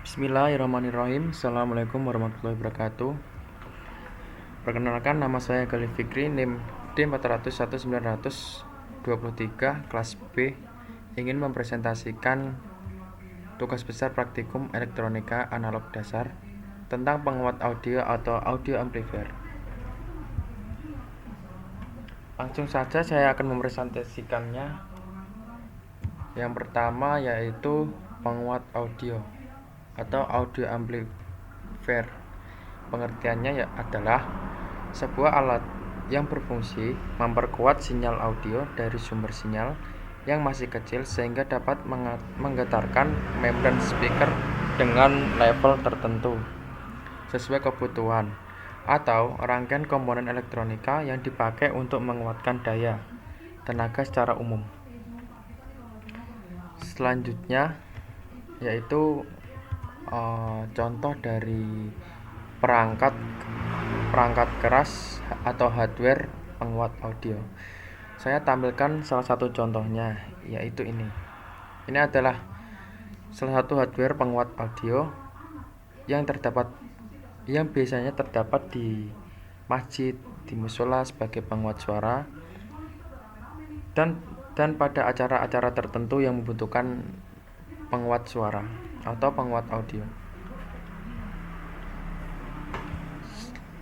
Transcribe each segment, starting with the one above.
Bismillahirrahmanirrahim. Assalamualaikum warahmatullahi wabarakatuh. Perkenalkan, nama saya Khalif Fikri, NIM D401923 kelas B. Ingin mempresentasikan tugas besar praktikum elektronika analog dasar tentang penguat audio atau audio amplifier. Langsung saja saya akan mempresentasikannya. Yang pertama yaitu penguat audio atau audio amplifier. Pengertiannya adalah sebuah alat yang berfungsi memperkuat sinyal audio dari sumber sinyal yang masih kecil sehingga dapat menggetarkan membran speaker dengan level tertentu sesuai kebutuhan, atau rangkaian komponen elektronika yang dipakai untuk menguatkan daya tenaga secara umum. Selanjutnya yaitu contoh dari perangkat keras atau hardware penguat audio. Saya tampilkan salah satu contohnya, yaitu ini. Ini adalah salah satu hardware penguat audio yang biasanya terdapat di masjid, di mushola sebagai penguat suara, dan pada acara-acara tertentu yang membutuhkan penguat suara atau penguat audio.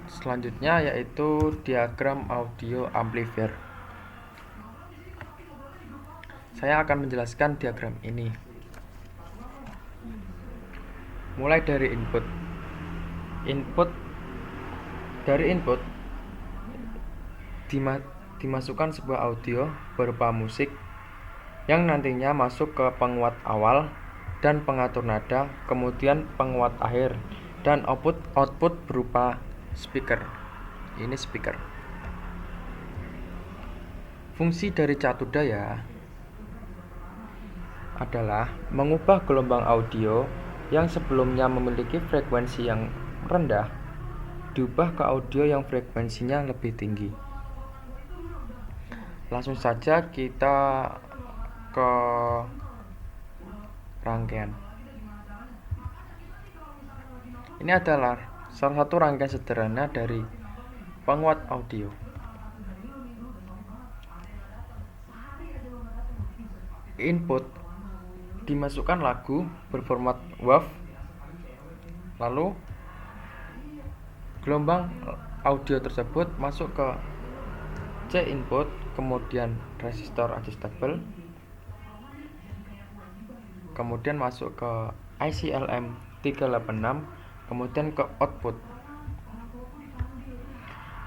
Selanjutnya yaitu diagram audio amplifier. Saya akan menjelaskan diagram ini. Mulai dari input. Dari input dimasukkan sebuah audio berupa musik yang nantinya masuk ke penguat awal dan pengatur nada, kemudian penguat akhir, dan output berupa speaker. Ini speaker. Fungsi dari catu daya adalah mengubah gelombang audio yang sebelumnya memiliki frekuensi yang rendah diubah ke audio yang frekuensinya lebih tinggi. Langsung saja kita ke rangkaian. Ini adalah salah satu rangkaian sederhana dari penguat audio. Input dimasukkan lagu berformat WAV, lalu gelombang audio tersebut masuk ke C input, kemudian resistor adjustable, kemudian masuk ke IC LM386, kemudian ke output,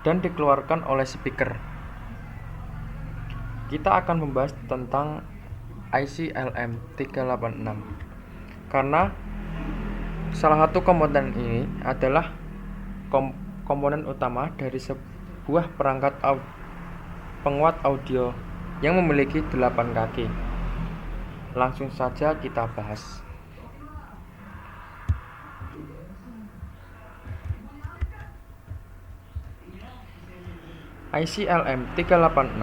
dan dikeluarkan oleh speaker. Kita akan membahas tentang IC LM386 karena salah satu komponen ini adalah komponen utama dari sebuah perangkat penguat audio yang memiliki 8 kaki. Langsung saja kita bahas. IC LM386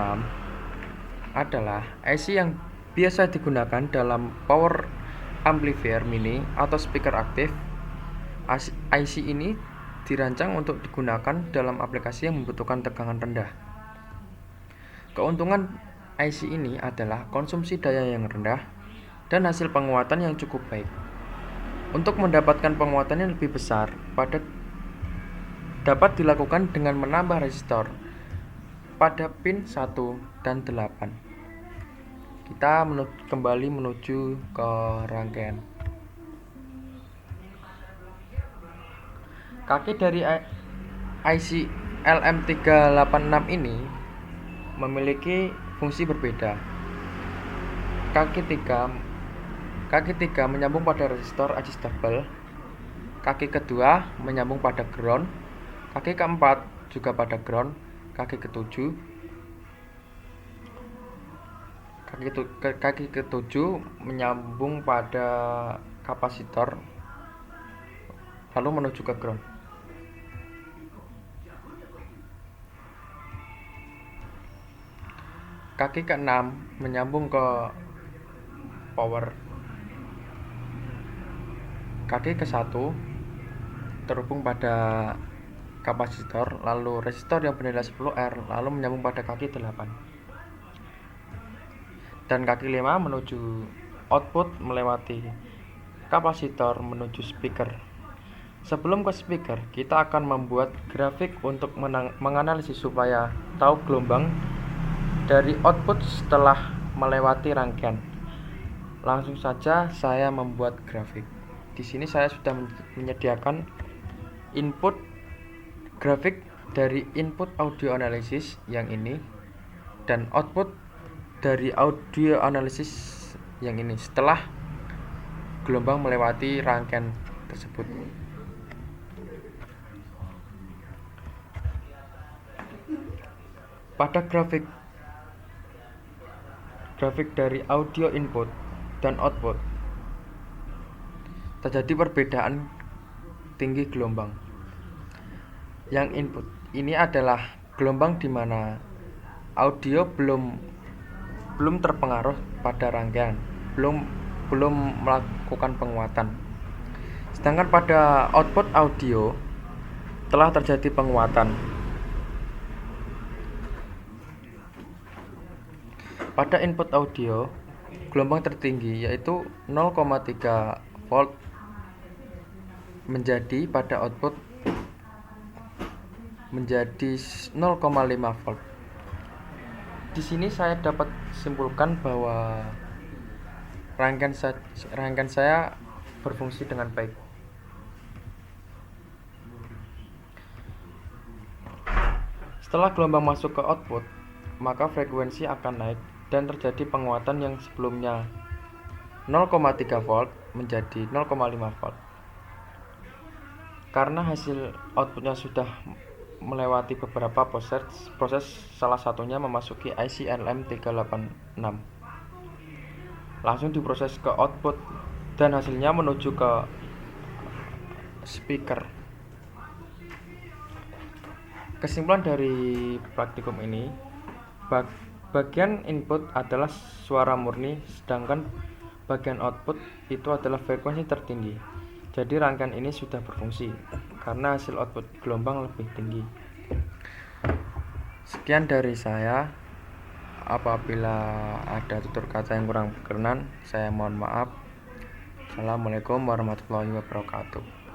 adalah IC yang biasa digunakan dalam power amplifier mini atau speaker aktif. IC ini dirancang untuk digunakan dalam aplikasi yang membutuhkan tegangan rendah. Keuntungan IC ini adalah konsumsi daya yang rendah dan hasil penguatan yang cukup baik. Untuk mendapatkan penguatan yang lebih besar, dapat dilakukan dengan menambah resistor pada pin 1 dan 8. Kita kembali menuju ke rangkaian. Kaki dari IC LM386 ini memiliki fungsi berbeda. Kaki 3 menyambung pada resistor adjustable. Kaki kedua menyambung pada ground. Kaki keempat juga pada ground. Kaki ketujuh menyambung pada kapasitor lalu menuju ke ground. Kaki ke-6 menyambung ke power. kaki ke-1 terhubung pada kapasitor, lalu resistor yang bernilai 10R lalu menyambung pada kaki 8. Dan kaki 5 menuju output melewati kapasitor menuju speaker. Sebelum ke speaker, kita akan membuat grafik untuk menganalisis supaya tahu gelombang dari output setelah melewati rangkaian. Langsung saja saya membuat grafik. Di sini saya sudah menyediakan input grafik dari input audio analisis yang ini dan output dari audio analisis yang ini setelah gelombang melewati rangkaian tersebut. Pada grafik dari audio input dan output terjadi perbedaan tinggi gelombang. Yang input ini adalah gelombang di mana audio belum terpengaruh pada rangkaian, belum melakukan penguatan. Sedangkan pada output audio telah terjadi penguatan. Pada input audio, gelombang tertinggi yaitu 0,3 volt menjadi pada output menjadi 0,5 volt. Di sini saya dapat simpulkan bahwa rangkaian saya berfungsi dengan baik. Setelah gelombang masuk ke output, maka frekuensi akan naik dan terjadi penguatan yang sebelumnya 0,3 volt menjadi 0,5 volt. Karena hasil outputnya sudah melewati beberapa proses, salah satunya memasuki IC LM386. Langsung diproses ke output dan hasilnya menuju ke speaker. Kesimpulan dari praktikum ini, bagian input adalah suara murni, sedangkan bagian output itu adalah frekuensi tertinggi. Jadi rangkaian ini sudah berfungsi karena hasil output gelombang lebih tinggi. Sekian dari saya. Apabila ada tutur kata yang kurang berkenan, saya mohon maaf. Assalamualaikum warahmatullahi wabarakatuh.